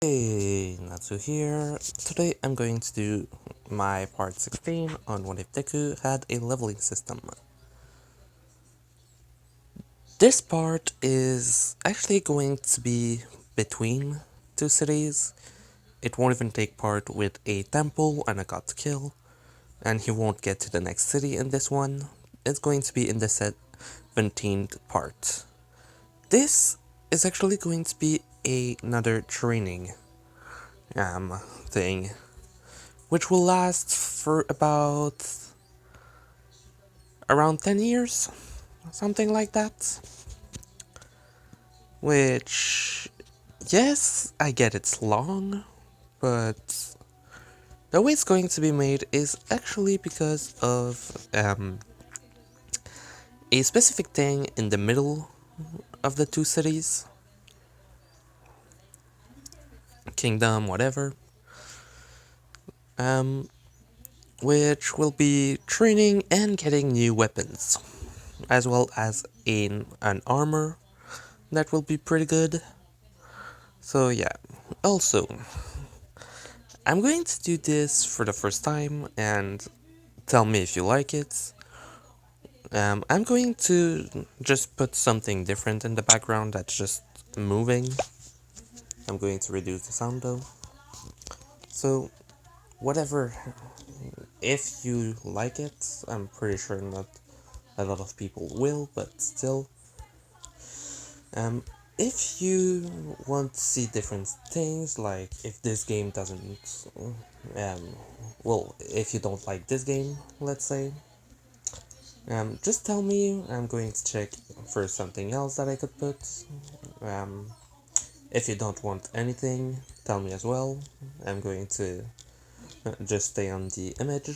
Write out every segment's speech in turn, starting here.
Hey, Natsu here. Today I'm going to do my part 16 on what if Deku had a leveling system. This part is actually going to be between two cities. It won't even take part with a temple and a god to kill, and he won't get to the next city in this one. It's going to be in the 17th part. This is actually going to be another training thing, which will last for about around 10 years, something like that. Which, yes, I get it's long, but the way it's going to be made is actually because of a specific thing in the middle of the two cities, kingdom, whatever, um, which will be training and getting new weapons, as well as an armor that will be pretty good. So yeah, also, I'm going to do this for the first time and tell me if you like it. I'm going to just put something different in the background that's just moving. I'm going to reduce the sound though. So, whatever, if you like it, I'm pretty sure not a lot of people will, but still. Um, if you want to see different things, like if this game doesn't, um, well, if you don't like this game, let's say, just tell me. I'm going to check for something else that I could put. Um, if you don't want anything, tell me as well. I'm going to just stay on the image.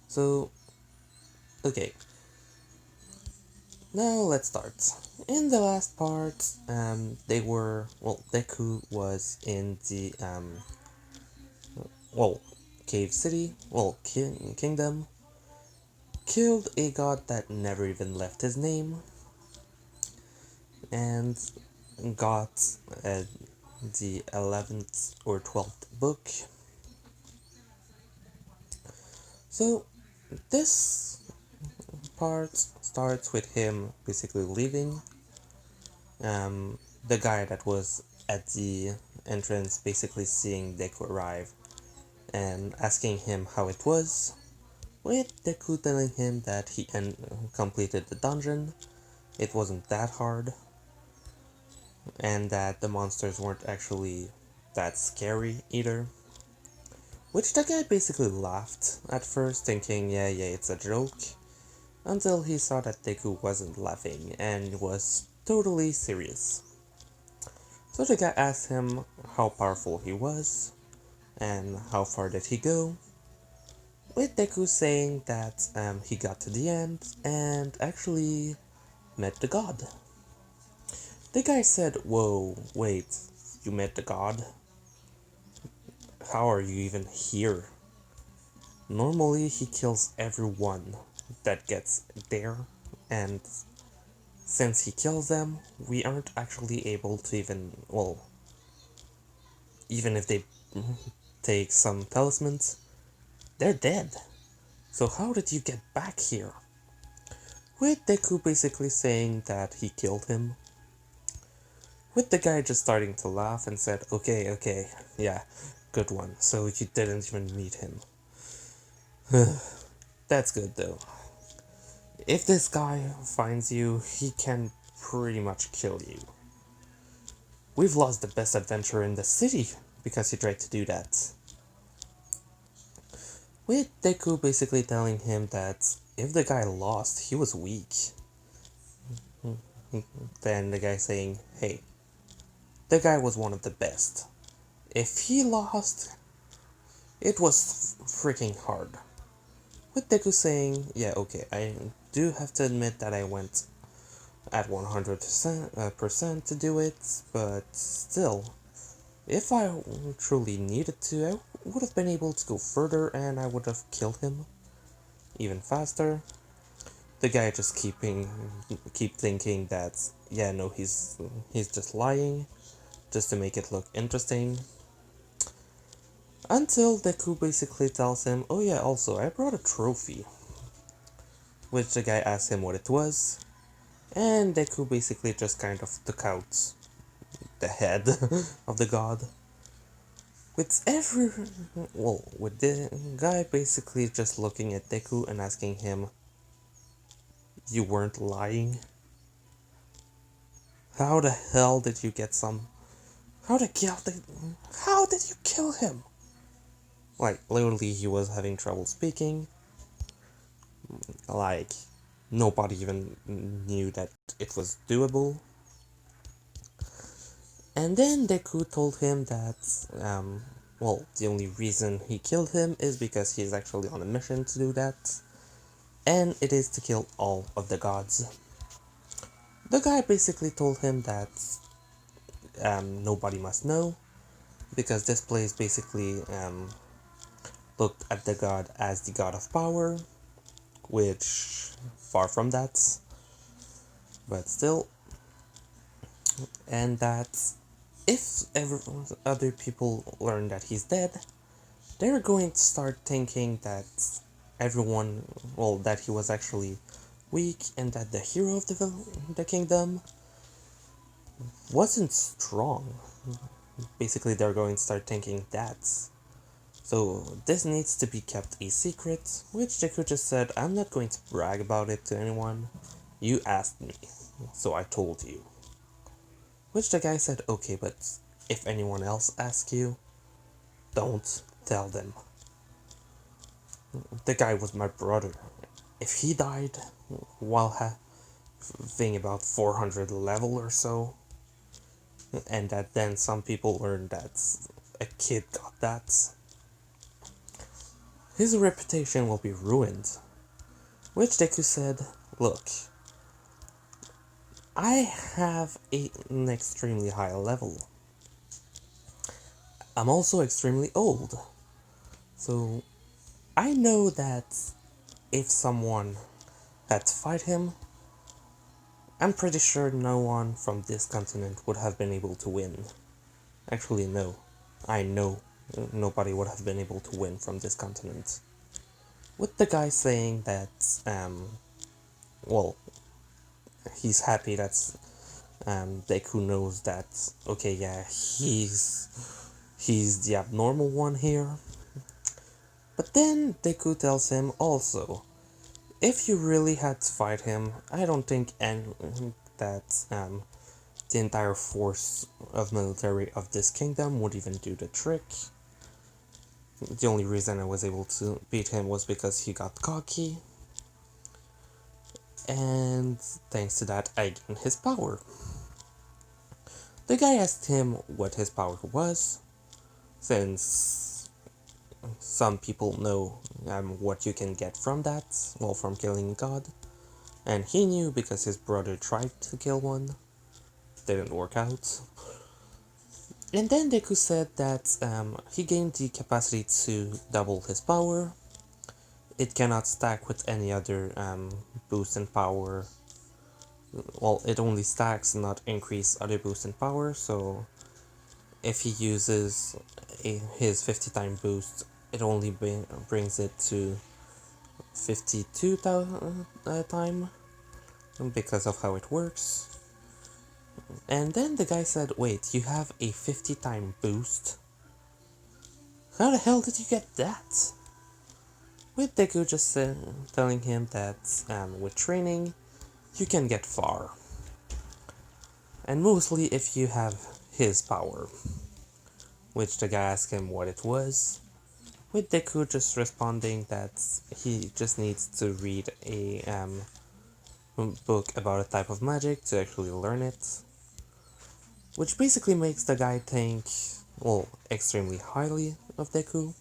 So, okay, now let's start. In the last part, Deku was in the, well, cave city, kingdom, killed a god that never even left his name, and got uh, the 11th or 12th book. So, this part starts with him basically leaving. The guy that was at the entrance basically seeing Deku arrive and asking him how it was, with Deku telling him that he completed the dungeon, it wasn't that hard, and that the monsters weren't actually that scary either. Which the guy basically laughed at first, thinking, yeah, it's a joke, until he saw that Deku wasn't laughing and was totally serious. So the guy asked him how powerful he was, and how far did he go, with Deku saying that he got to the end and actually met the god. The guy said, whoa, wait, you met the god? How are you even here? Normally he kills everyone that gets there, and since he kills them, we aren't actually able to even if they take some talismans, they're dead. So how did you get back here? With Deku basically saying that he killed him. With the guy just starting to laugh and said, okay, yeah, good one. So you didn't even meet him. That's good though. If this guy finds you, he can pretty much kill you. We've lost the best adventurer in the city because he tried to do that. With Deku basically telling him that if the guy lost, he was weak. Then the guy saying, hey, the guy was one of the best. If he lost, it was freaking hard. With Deku saying, yeah, okay, I do have to admit that I went at 100% to do it, but still, if I truly needed to, I would have been able to go further and I would have killed him even faster. The guy just keep thinking that, yeah, no, he's just lying, just to make it look interesting. Until Deku basically tells him, oh yeah, also, I brought a trophy. Which the guy asks him what it was, and Deku basically just kind of took out the head of the god. With with the guy basically just looking at Deku and asking him, you weren't lying? How the hell did you get some? How did you kill him? Like, literally, he was having trouble speaking. Like, nobody even knew that it was doable. And then Deku told him that, the only reason he killed him is because he's actually on a mission to do that, and it is to kill all of the gods. The guy basically told him that nobody must know, because this place basically looked at the god as the god of power, which far from that, but still, and that if ever other people learn that he's dead, they're going to start thinking that that he was actually weak and that the hero of the kingdom wasn't strong. Basically, they're going to start thinking that. So, this needs to be kept a secret, which Deku just said, I'm not going to brag about it to anyone. You asked me, so I told you. Which the guy said, okay, but if anyone else asks you, don't tell them. The guy was my brother. If he died while having about 400 level or so, and that then some people learned that a kid got that, his reputation will be ruined. Which Deku said, look, I have an extremely high level. I'm also extremely old. So I know that if someone had to fight him, I'm pretty sure no one from this continent would have been able to win. Actually, no. I know nobody would have been able to win from this continent. With the guy saying that, well, he's happy that Deku knows that, okay, yeah, he's the abnormal one here. But then Deku tells him also, if you really had to fight him, I don't think that the entire force of military of this kingdom would even do the trick. The only reason I was able to beat him was because he got cocky, and thanks to that I gained his power. The guy asked him what his power was, since some people know what you can get from that, well, from killing a god, and he knew because his brother tried to kill one, didn't work out. And then Deku said that he gained the capacity to double his power. It cannot stack with any other boost in power. Well, it only stacks, not increase other boost in power, so if he uses his 50 time boost, it only brings it to 52 time because of how it works. And then the guy said, wait, you have a 50 time boost? How the hell did you get that? With Deku just telling him that with training, you can get far. And mostly if you have his power. Which the guy asked him what it was. With Deku just responding that he just needs to read a book about a type of magic to actually learn it. Which basically makes the guy think, well, extremely highly of Deku.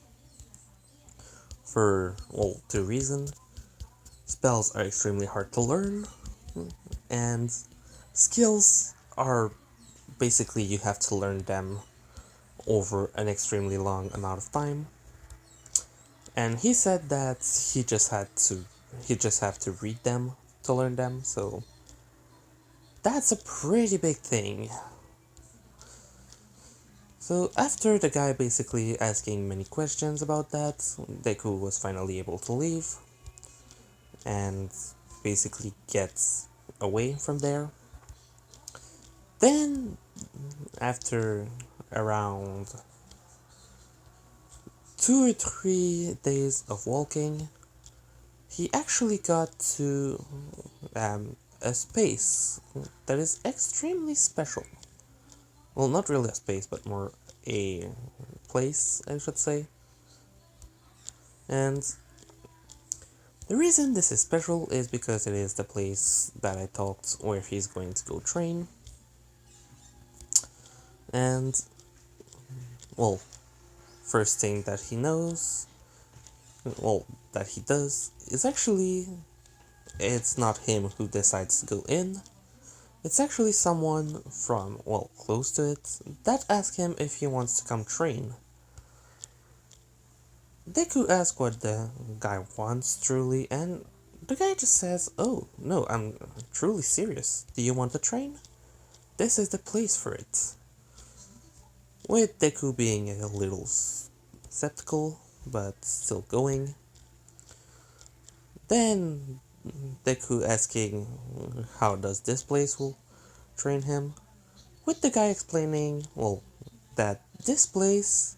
For, well, two reasons. Spells are extremely hard to learn, and skills are basically you have to learn them over an extremely long amount of time. And he said that he just had to read them to learn them, so that's a pretty big thing. So after the guy basically asking many questions about that, Deku was finally able to leave and basically gets away from there. Then, after around 2 or 3 days of walking, he actually got to a space that is extremely special. Well, not really a space, but more a place, I should say. And the reason this is special is because it is the place that I talked where he's going to go train. And, well, first thing that he knows, well, that he does, is actually, it's not him who decides to go in. It's actually someone from, well, close to it, that asks him if he wants to come train. Deku asks what the guy wants truly, and the guy just says, "Oh, no, I'm truly serious. Do you want to train? This is the place for it." With Deku being a little skeptical, but still going. Then Deku asking how does this place will train him, with the guy explaining, well, that this place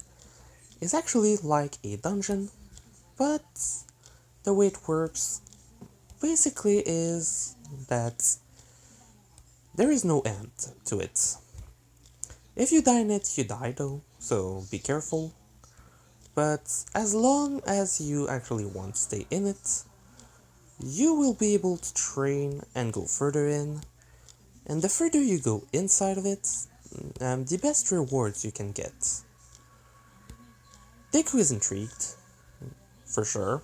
is actually like a dungeon, but the way it works basically is that there is no end to it. If you die in it, you die though, so be careful. But as long as you actually want to stay in it, you will be able to train and go further in, and the further you go inside of it, the best rewards you can get. Deku is intrigued, for sure,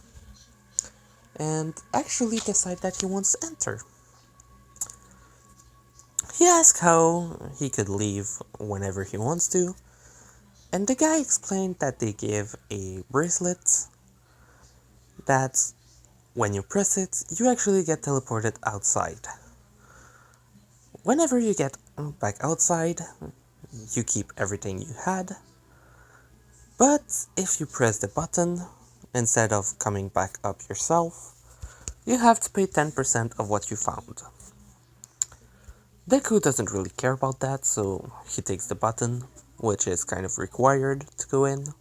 and actually decide that he wants to enter. He asks how he could leave whenever he wants to, and the guy explained that they give a bracelet that when you press it, you actually get teleported outside. Whenever you get back outside, you keep everything you had, but if you press the button, instead of coming back up yourself, you have to pay 10% of what you found. Deku doesn't really care about that, so he takes the button, which is kind of required to go in,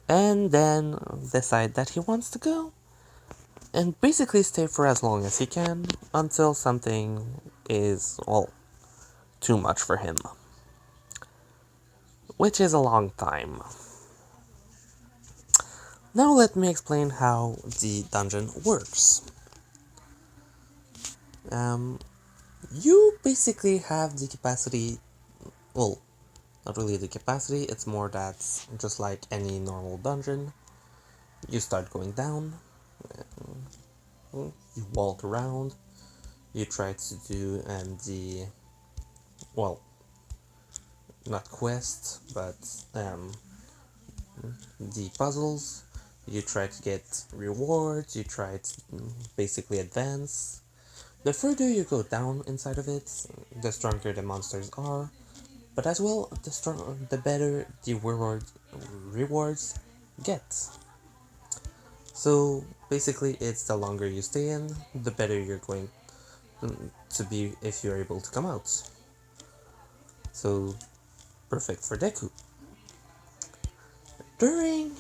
and then decide that he wants to go, and basically stay for as long as he can, until something is, well, too much for him. Which is a long time. Now let me explain how the dungeon works. You basically have the capacity, well, not really the capacity, it's more that, just like any normal dungeon, you start going down, you walk around, you try to do well, not quests, but the puzzles, you try to get rewards, you try to basically advance. The further you go down inside of it, the stronger the monsters are, but as well, the better the rewards get. So basically, it's the longer you stay in, the better you're going to be if you're able to come out. So, perfect for Deku. During,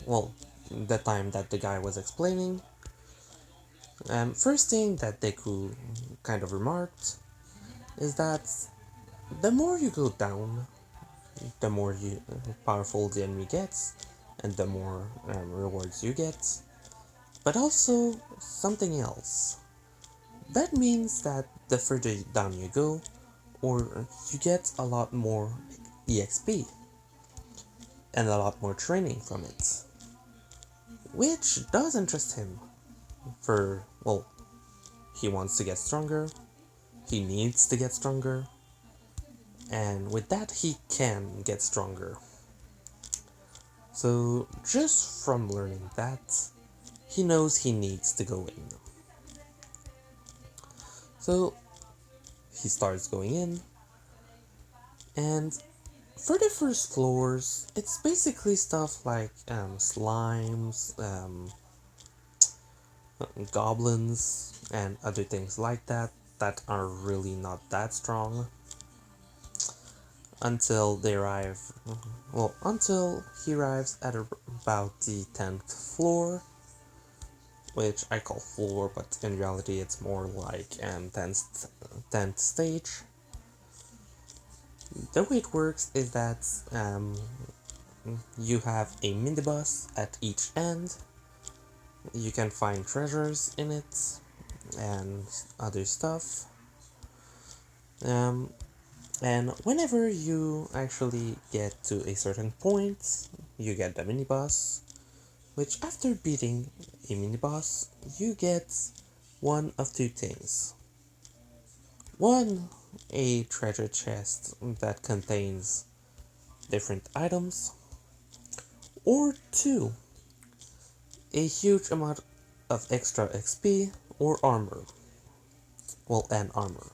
well, the time that the guy was explaining, first thing that Deku kind of remarked is that the more you go down, the more powerful the enemy gets, and the more rewards you get. But also something else. That means that the further down you go, or you get a lot more EXP and a lot more training from it, which does interest him. For, well, he wants to get stronger, he needs to get stronger, and with that he can get stronger. So just from learning that, he knows he needs to go in. So he starts going in, and for the first floors, it's basically stuff like slimes, goblins, and other things like that that are really not that strong until they arrive. Well, until he arrives at about the 10th floor, which I call floor, but in reality it's more like 10th stage. The way it works is that you have a mini boss at each end. You can find treasures in it and other stuff. Um, and whenever you actually get to a certain point, you get the mini boss, which after beating a mini boss, you get one of two things. One, a treasure chest that contains different items, or two, a huge amount of extra XP or armor. Well, and armor.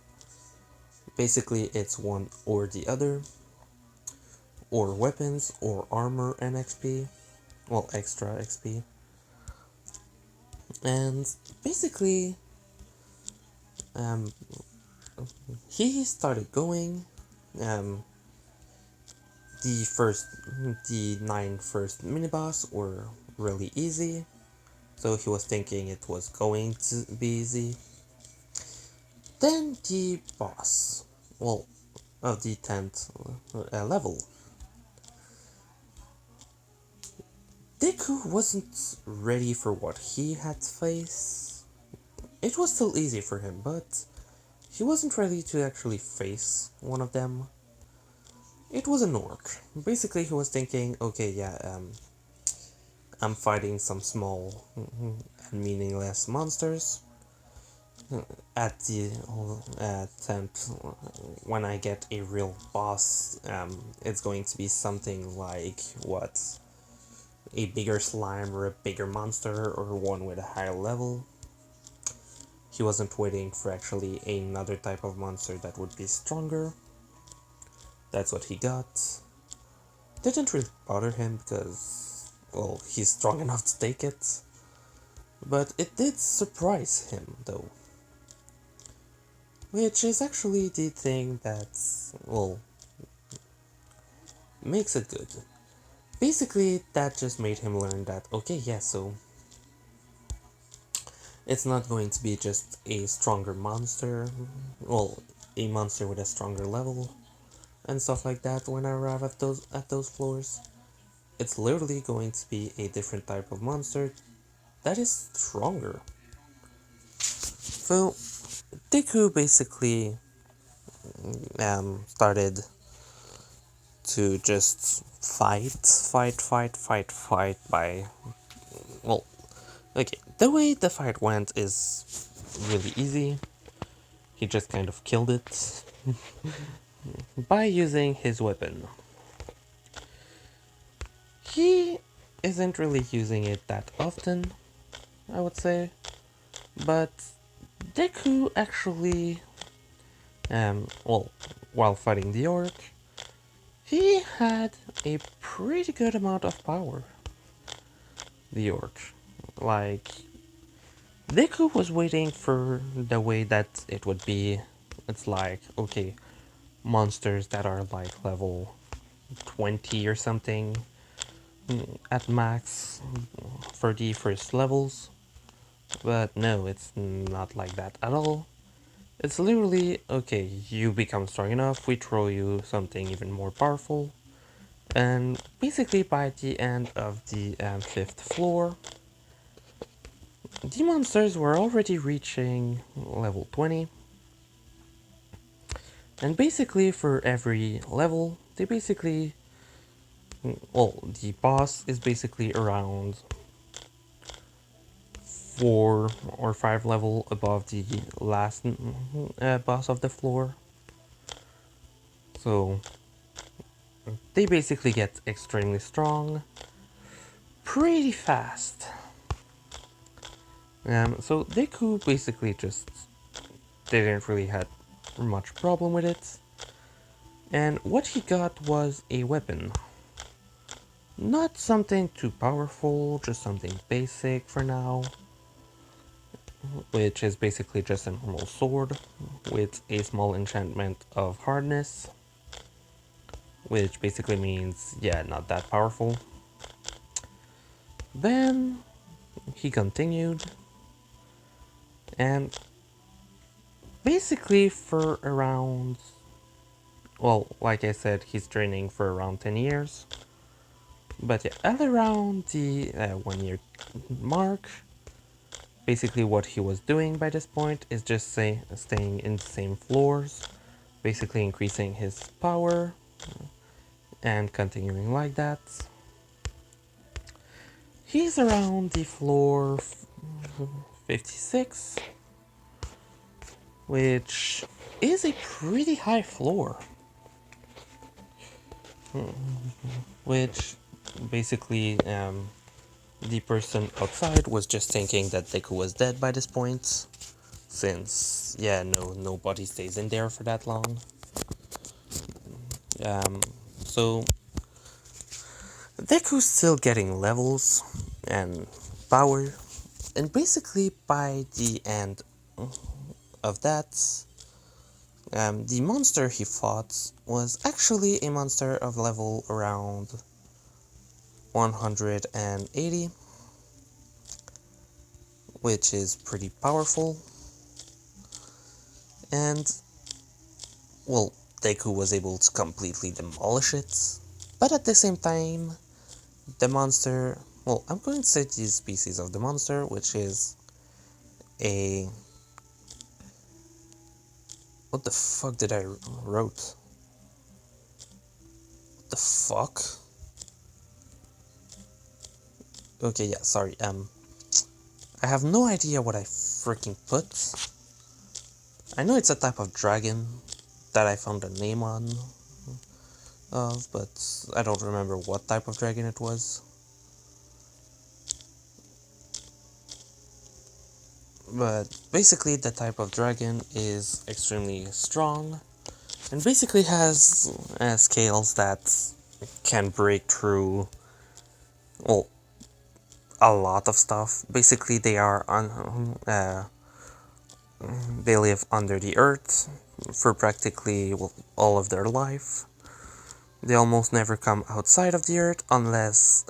Basically, it's one or the other, or weapons, or armor and XP. Well, extra XP. And basically, um, he started going. Um, the 9 first mini boss were really easy, so he was thinking it was going to be easy. Then the boss, well, of the 10th level, Deku wasn't ready for what he had to face. It was still easy for him, but he wasn't ready to actually face one of them. It was an orc. Basically, he was thinking, okay, yeah, I'm fighting some small and meaningless monsters. At the 10th, when I get a real boss, it's going to be something like what? A bigger slime or a bigger monster or one with a higher level. He wasn't waiting for actually another type of monster that would be stronger. That's what he got. Didn't really bother him because, well, he's strong enough to take it. But it did surprise him, though. Which is actually the thing that, well, makes it good. Basically, that just made him learn that, okay, yeah, so it's not going to be just a stronger monster, well, a monster with a stronger level, and stuff like that when I arrive at those floors. It's literally going to be a different type of monster that is stronger. So, Deku basically started to just fight by, well, okay, the way the fight went is really easy. He just kind of killed it by using his weapon. He isn't really using it that often, I would say, but Deku actually, well, while fighting the orc, he had a pretty good amount of power. The orc. Like, Deku was waiting for the way that it would be. It's like, okay, monsters that are like level 20 or something at max for the first levels. But no, it's not like that at all. It's literally, okay, you become strong enough, we throw you something even more powerful. And basically by the end of the 5th floor, the monsters were already reaching level 20. And basically for every level, they basically, well, the boss is basically around 4 or 5 level above the last boss of the floor. So they basically get extremely strong pretty fast. So Deku basically just didn't really much problem with it. And what he got was a weapon. Not something too powerful, just something basic for now, which is basically just a normal sword with a small enchantment of hardness, which basically means, yeah, not that powerful. Then he continued, and basically for around, well, like I said, he's training for around 10 years. But yeah, at around the 1 year mark, basically what he was doing by this point is just staying in the same floors, basically increasing his power and continuing like that. He's around the floor 56, which is a pretty high floor. Which basically the person outside was just thinking that Deku was dead by this point, since yeah, nobody stays in there for that long. Um, so Deku's still getting levels and power, and basically by the end of that, the monster he fought was actually a monster of level around 180, which is pretty powerful. And, well, Deku was able to completely demolish it, but at the same time, the monster, well, I'm going to say the species of the monster, which is a... What the fuck did I wrote? The fuck? Okay, yeah, sorry, I have no idea what I freaking put. I know it's a type of dragon that I found a name on of, but I don't remember what type of dragon it was. But basically the type of dragon is extremely strong and basically has scales that can break through, well, a lot of stuff. Basically they are they live under the earth for practically, well, all of their life. They almost never come outside of the earth unless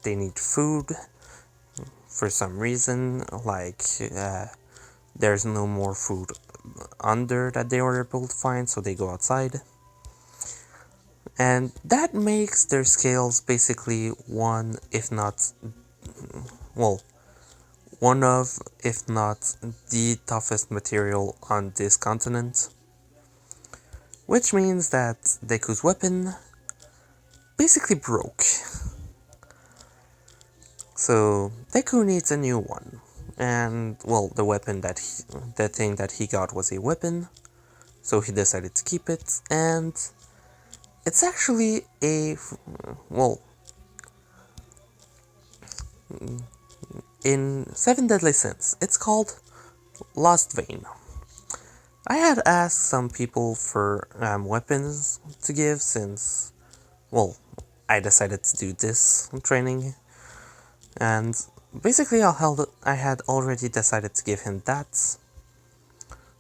they need food for some reason, like there's no more food under that they were able to find, so they go outside. And that makes their scales basically one, if not, well, one of, if not the toughest material on this continent. Which means that Deku's weapon basically broke. So Deku needs a new one. And, well, the weapon the thing that he got was a weapon, so he decided to keep it, and it's actually well, in Seven Deadly Sins, it's called Lost Vein. I had asked some people for weapons to give since, well, I decided to do this training, and basically I had already decided to give him that,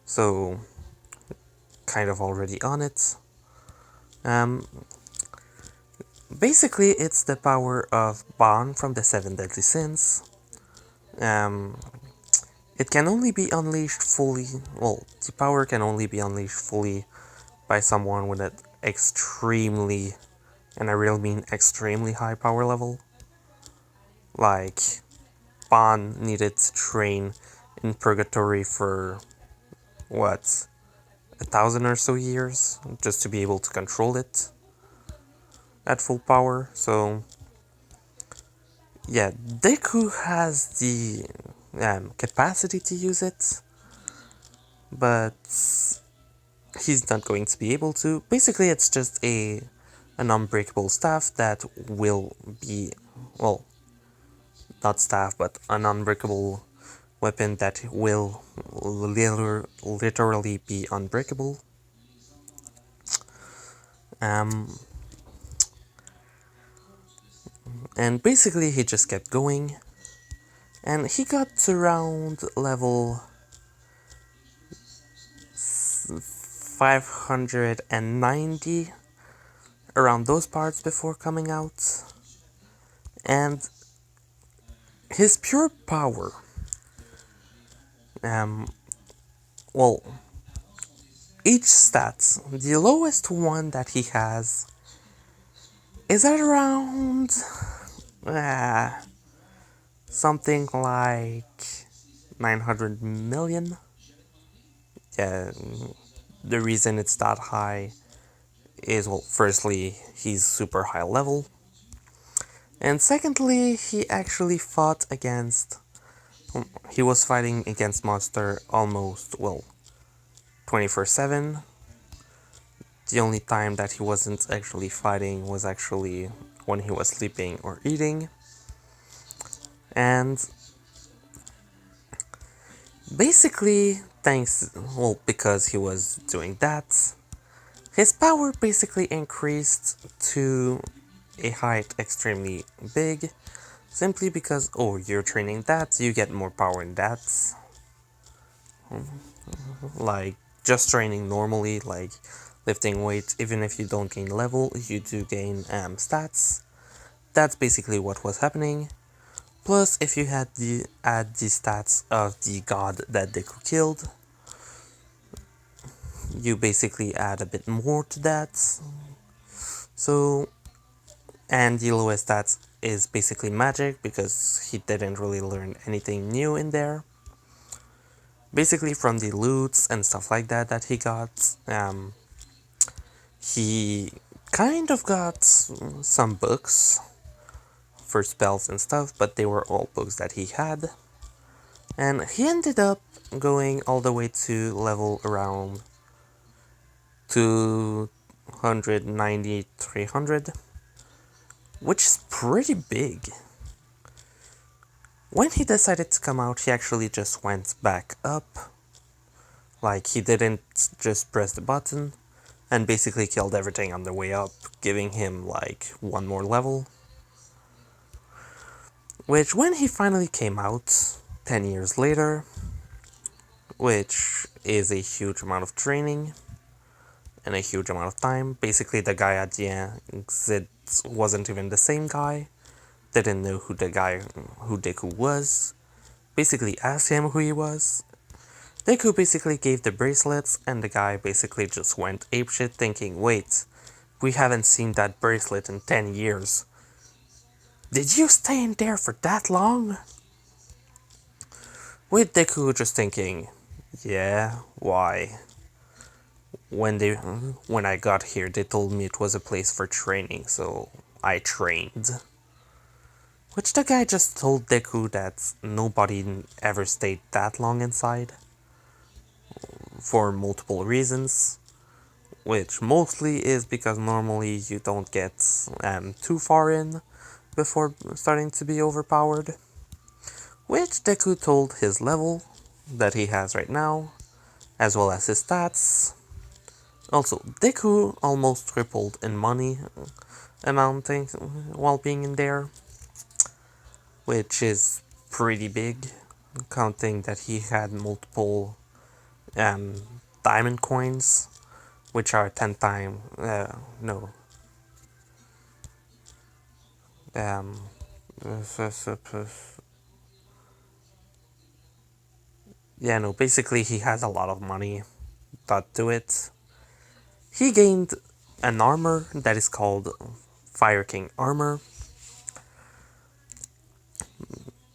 so kind of already on it. Basically, it's the power of Bon from the Seven Deadly Sins. It can only be unleashed fully, well, the power can only be unleashed fully by someone with an extremely, and I really mean extremely high power level. Like, Bon needed to train in Purgatory for, what, 1,000 or so years just to be able to control it at full power, so yeah, Deku has the capacity to use it, but he's not going to be able to. Basically, it's just an unbreakable staff that will be, well, not staff, but an unbreakable weapon that will literally be unbreakable. Um, and basically he just kept going, and he got to around level 590, around those parts before coming out. And his pure power, um, well, each stat, the lowest one that he has is at around uh, something like 900 million. Yeah, the reason it's that high is, well, firstly, he's super high level, and secondly, he actually fought against. He was fighting against monster almost, well, 24/7. The only time that he wasn't actually fighting was actually when he was sleeping or eating. And basically, because he was doing that, his power basically increased to a height extremely big, simply because, oh, you're training that, you get more power in that. Like, just training normally, like lifting weights, even if you don't gain level, you do gain stats. That's basically what was happening. Plus, if you had the add the stats of the god that Deku killed, you basically add a bit more to that. So, and the lowest stats is basically magic, because he didn't really learn anything new in there. Basically, from the loots and stuff like that he got, he kind of got some books for spells and stuff, but they were all books that he had. And he ended up going all the way to level around 290, 300, which is pretty big. When he decided to come out, he actually just went back up. Like, he didn't just press the button, and basically killed everything on the way up, giving him like one more level. Which, when he finally came out, 10 years later, which is a huge amount of training and a huge amount of time. Basically, the guy at the exit wasn't even the same guy, didn't know who Deku was, basically asked him who he was. Deku basically gave the bracelets, and the guy basically just went apeshit, thinking, wait, we haven't seen that bracelet in 10 years. Did you stay in there for that long? With Deku just thinking, yeah, why? When I got here, they told me it was a place for training, so I trained. Which the guy just told Deku that nobody ever stayed that long inside, for multiple reasons, which mostly is because normally you don't get too far in before starting to be overpowered, which Deku told his level that he has right now, as well as his stats. Also, Deku almost tripled in money amounting while being in there, which is pretty big, counting that he had multiple um, diamond coins, which are 10 times, no, um, yeah, no, basically he has a lot of money thought to it. He gained an armor that is called Fire King armor.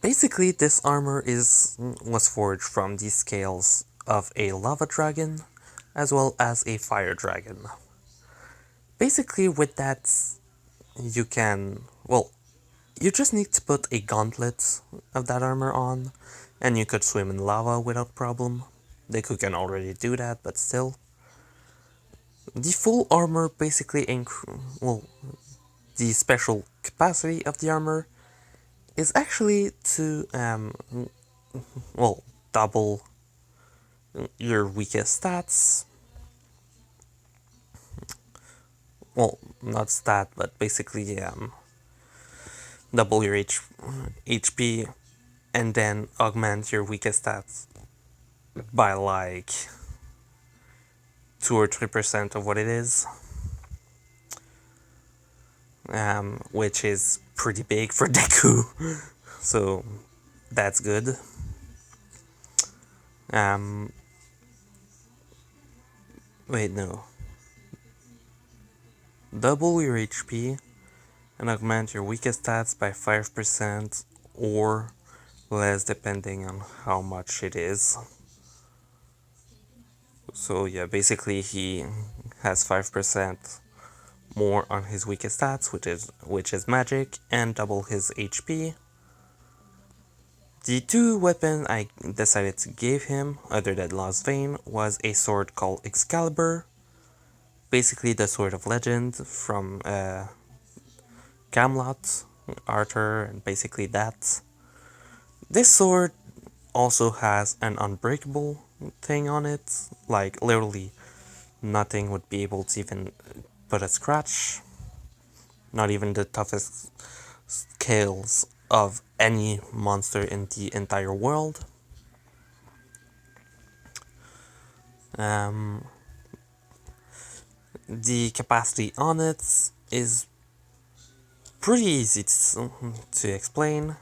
Basically, this armor was forged from the scales of a lava dragon, as well as a fire dragon. Basically, with that, you can, well, you just need to put a gauntlet of that armor on, and you could swim in lava without problem. Deku can already do that, but still. The full armor basically, the special capacity of the armor is actually to well, double your weakest stats. Well, not stat, but basically double your HP, and then augment your weakest stats by like 2 or 3% of what it is, which is pretty big for deku. So that's good. Um, Wait, no. Double your HP and augment your weakest stats by 5% or less depending on how much it is. So yeah, basically he has 5% more on his weakest stats, which is magic, and double his HP. The two weapon I decided to give him, other than Lost Vein, was a sword called Excalibur, basically the Sword of Legend from Camelot, Arthur, and basically that. This sword also has an unbreakable thing on it, like literally nothing would be able to even put a scratch, not even the toughest scales of any monster in the entire world. Um, the capacity on it is pretty easy to explain.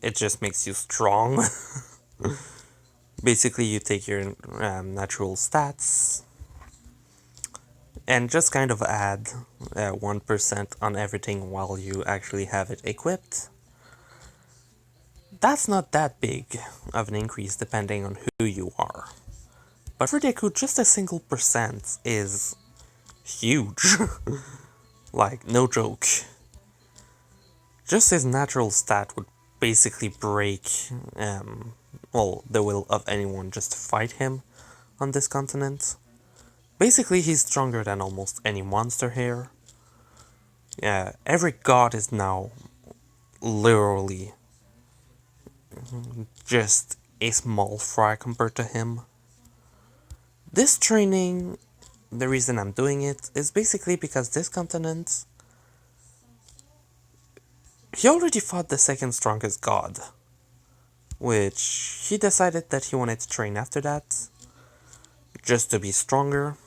It just makes you strong. Basically, you take your natural stats and just kind of add 1% on everything while you actually have it equipped. That's not that big of an increase depending on who you are. But for Deku, just a single percent is huge. Like, no joke. Just his natural stat would basically break, the will of anyone just to fight him on this continent. Basically, he's stronger than almost any monster here. Yeah, every god is now literally just a small fry compared to him. This training, the reason I'm doing it, is basically because this continent, he already fought the second strongest god, which he decided that he wanted to train after that, just to be stronger.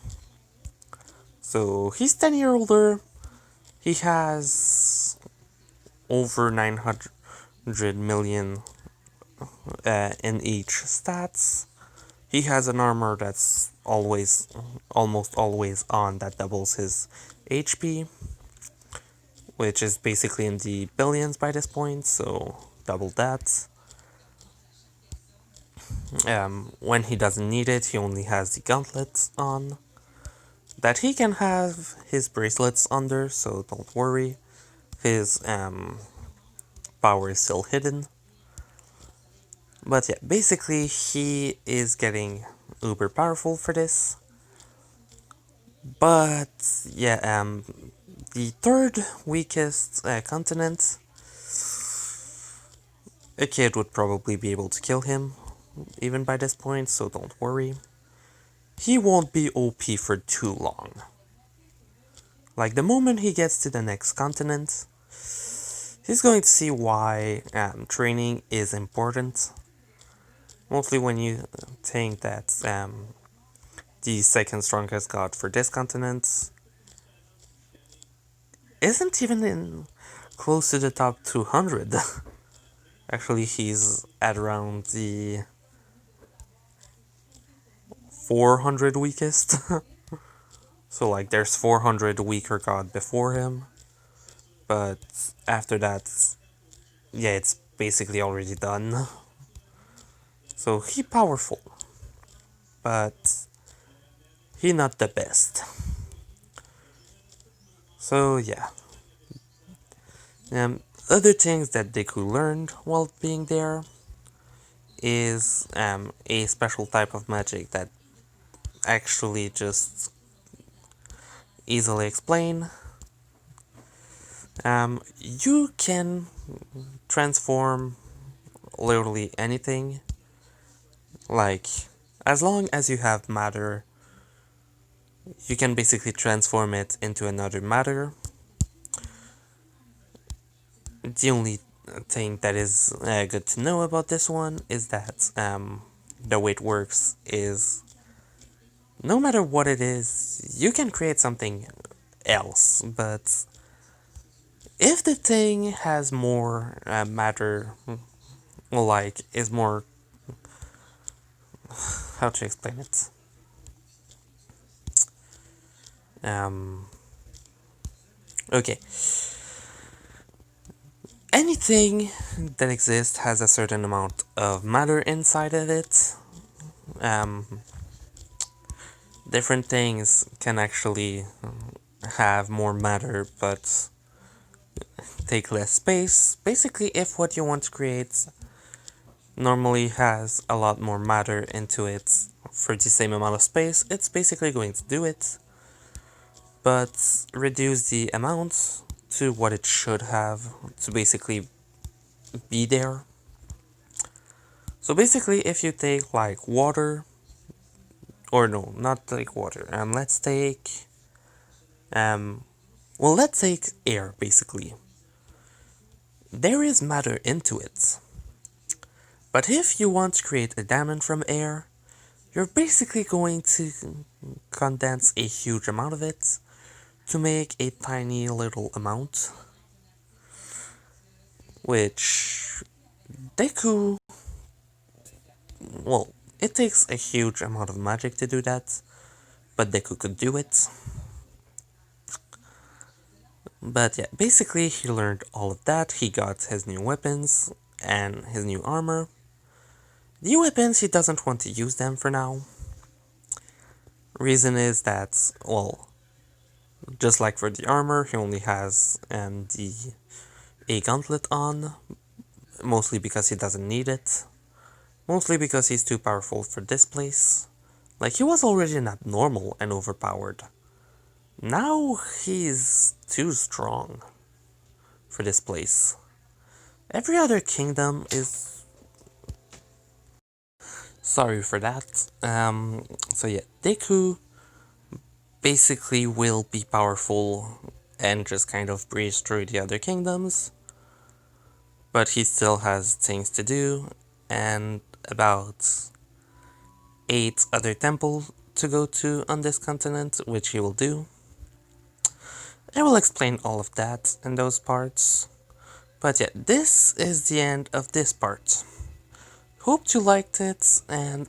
So he's 10 years older, he has over 900 million in each stats. He has an armor that's almost always on, that doubles his HP, which is basically in the billions by this point, so double that. When he doesn't need it, he only has the gauntlets on, that he can have his bracelets under, so don't worry. His power is still hidden. But yeah, basically he is getting uber powerful for this. But yeah, the third weakest continent, a kid would probably be able to kill him even by this point, so don't worry. He won't be OP for too long. Like, the moment he gets to the next continent, he's going to see why training is important. Mostly when you think that the second strongest god for this continent isn't even in close to the top 200. Actually, he's at around the 400 weakest. So like, there's 400 weaker god before him, but after that, yeah, it's basically already done. So he powerful, but he not the best. So yeah. Other things that Deku learned while being there is a special type of magic that actually just easily explain. You can transform literally anything. Like, as long as you have matter, you can basically transform it into another matter. The only thing that is good to know about this one is that the way it works is no matter what it is, you can create something else, but if the thing has more matter, like, is more. How to explain it? Um, okay. Anything that exists has a certain amount of matter inside of it. Um, Different things can actually have more matter but take less space. Basically, if what you want to create normally has a lot more matter into it for the same amount of space, it's basically going to do it, but reduce the amount to what it should have to basically be there. So basically, if you take like water, or no, not like water, let's take, let's take air basically. There is matter into it. But if you want to create a diamond from air, you're basically going to condense a huge amount of it to make a tiny little amount, which deku, well, it takes a huge amount of magic to do that, but deku could do it. But yeah, basically he learned all of that, he got his new weapons and his new armor. The weapons, he doesn't want to use them for now. Reason is that, well, just like for the armor, he only has a gauntlet on, mostly because he doesn't need it, mostly because he's too powerful for this place. Like, he was already not normal and overpowered. Now he's too strong for this place. Every other kingdom is... Sorry for that. So yeah, Deku basically will be powerful and just kind of breeze through the other kingdoms, but he still has things to do, and about 8 other temples to go to on this continent, which he will do. I will explain all of that in those parts. But yeah, this is the end of this part. Hope you liked it, and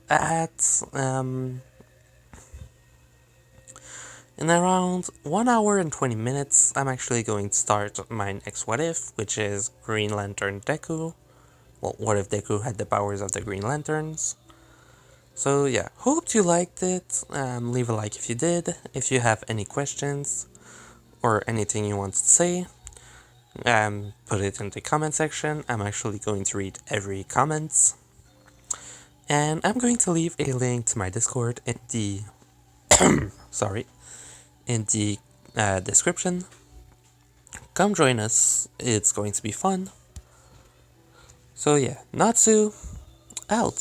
in around 1 hour and 20 minutes, I'm actually going to start my next What If, which is Green Lantern Deku. Well, what if Deku had the powers of the Green Lanterns? So yeah, hope you liked it. Leave a like if you did. If you have any questions or anything you want to say, put it in the comment section. I'm actually going to read every comment. And I'm going to leave a link to my Discord in the in the description. Come join us. It's going to be fun. So yeah, Natsu out.